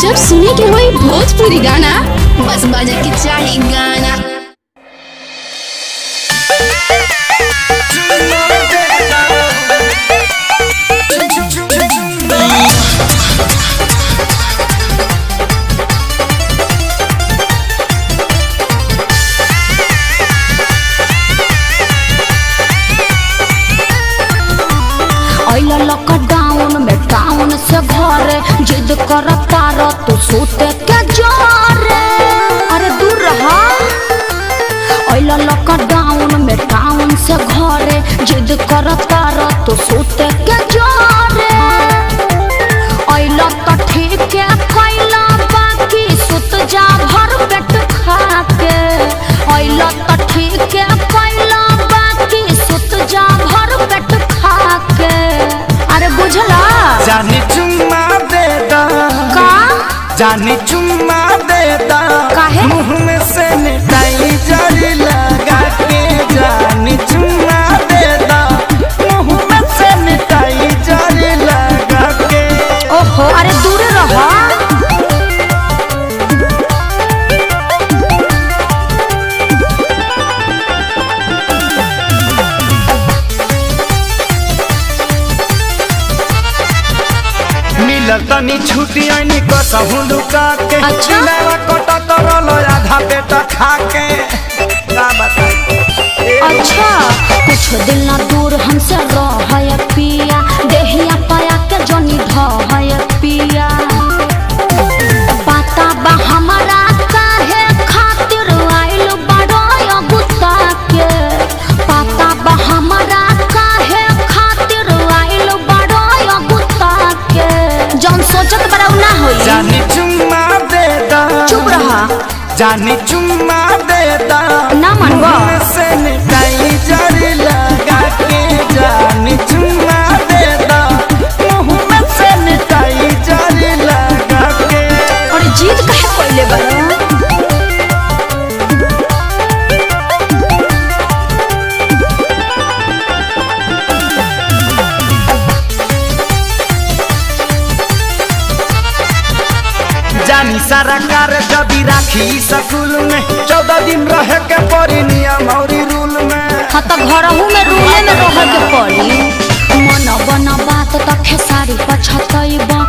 जब सुने के होई भोजपुरी गाना बस बजे के चाही गाना। लॉकडाउन में टाउन से घरे जिद करता रह तू सोते के जोरे। अरे दूर रहा। लॉकडाउन में टाउन से घरे जिद करता रह तू सोते के जोरे। तो ठीक है कैला बाकी सुत जा भर पेट खा के। तो ठीक है कैला बाकी सुत जा भर पेट खा के। अरे बुझला जानी चुम्मा देता का जानी चुम्मा देता काहे मुँह में सैनिटाइजर लगा के। जानी चुम्मा देता मुँह में सैनिटाइजर लगा के। ओहो अरे दूर रहो। तनी छुट्टी आनी कसहु लुका के। अच्छा कोटा करल आधा पेट खा के। का बताई अच्छा कुछ दिल ना दूर हमसे रह पिया। देहिया पाया के जनी ढह पिया। पता बा हमारा काहे खातिर आइल बड़ो गुस्सा के। पता बा हमारा काहे खातिर आइल बड़ो गुस्सा के। जौन सोचत बड़ा ना होई। जानी चुम्मा देता चुप रहा। जानी चुम्मा देता ना मनवा सैनिटाइजर लगा के। जानी चुम्मा देता मुँह में सैनिटाइजर लगा के। और जीत काहे पहले बड़ा। जानी सारा कार जदी राखी स्कूल में 14 दिन रहे के पड़ी नियम और रूल में। हाँ तो घरहू में रूले में रह के पड़ी। मन बना बात तो खेसारी पछतैबा।